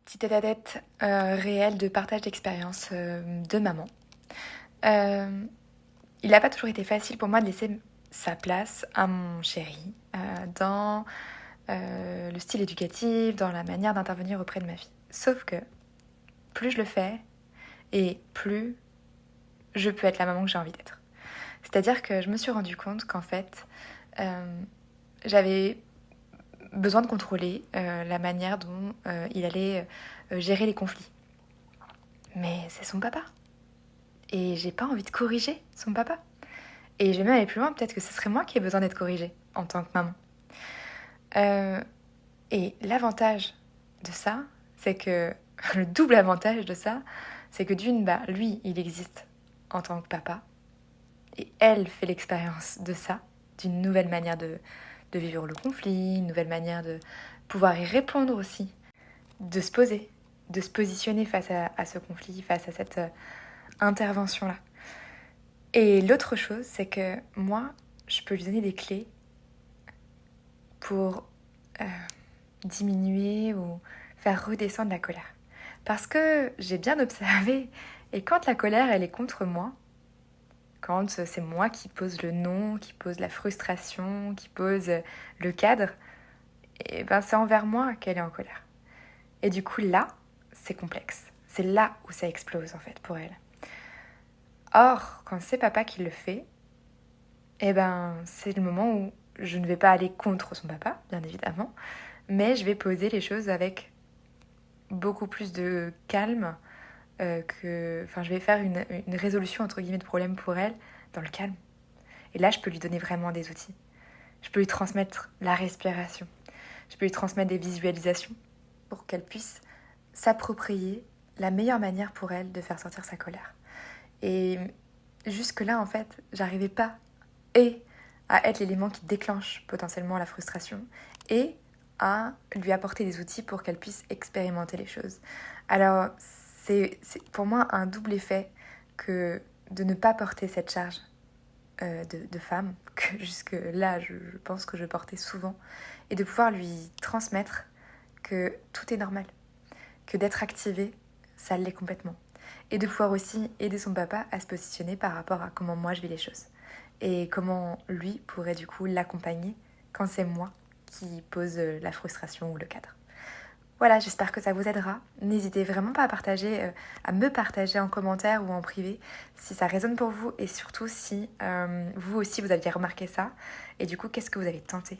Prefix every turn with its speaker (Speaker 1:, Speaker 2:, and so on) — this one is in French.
Speaker 1: petit tête-à-tête réel de partage d'expérience de maman. Il n'a pas toujours été facile pour moi de laisser sa place à mon chéri dans le style éducatif, dans la manière d'intervenir auprès de ma fille. Sauf que plus je le fais et plus je peux être la maman que j'ai envie d'être. C'est-à-dire que je me suis rendu compte qu'en fait, j'avais besoin de contrôler la manière dont il allait gérer les conflits. Mais c'est son papa. Et j'ai pas envie de corriger son papa. Et je vais même aller plus loin, peut-être que ce serait moi qui ai besoin d'être corrigée en tant que maman. Et l'avantage de ça, c'est que le double avantage de ça, c'est que d'une, lui, il existe en tant que papa. Et elle fait l'expérience de ça, d'une nouvelle manière de vivre le conflit, une nouvelle manière de pouvoir y répondre aussi, de se poser, de se positionner face à ce conflit, face à cette intervention-là. Et l'autre chose, c'est que moi, je peux lui donner des clés pour diminuer ou faire redescendre la colère. Parce que j'ai bien observé, et quand la colère, elle est contre moi, quand c'est moi qui pose le non, qui pose la frustration, qui pose le cadre, et c'est envers moi qu'elle est en colère. Et du coup, là, c'est complexe. C'est là où ça explose, en fait, pour elle. Or, quand c'est papa qui le fait, c'est le moment où je ne vais pas aller contre son papa, bien évidemment, mais je vais poser les choses avec beaucoup plus de calme, je vais faire une résolution, entre guillemets, de problème pour elle, dans le calme. Et là, je peux lui donner vraiment des outils. Je peux lui transmettre la respiration. Je peux lui transmettre des visualisations pour qu'elle puisse s'approprier la meilleure manière pour elle de faire sortir sa colère. Et jusque-là, en fait, j'arrivais pas à être l'élément qui déclenche potentiellement la frustration et à lui apporter des outils pour qu'elle puisse expérimenter les choses. Alors, c'est pour moi un double effet que de ne pas porter cette charge de femme, que jusque-là, je pense que je portais souvent, et de pouvoir lui transmettre que tout est normal, que d'être activé, ça l'est complètement. Et de pouvoir aussi aider son papa à se positionner par rapport à comment moi je vis les choses. Et comment lui pourrait du coup l'accompagner quand c'est moi qui pose la frustration ou le cadre. Voilà, j'espère que ça vous aidera. N'hésitez vraiment pas à me partager en commentaire ou en privé si ça résonne pour vous et surtout si vous aussi vous aviez remarqué ça. Et du coup, qu'est-ce que vous avez tenté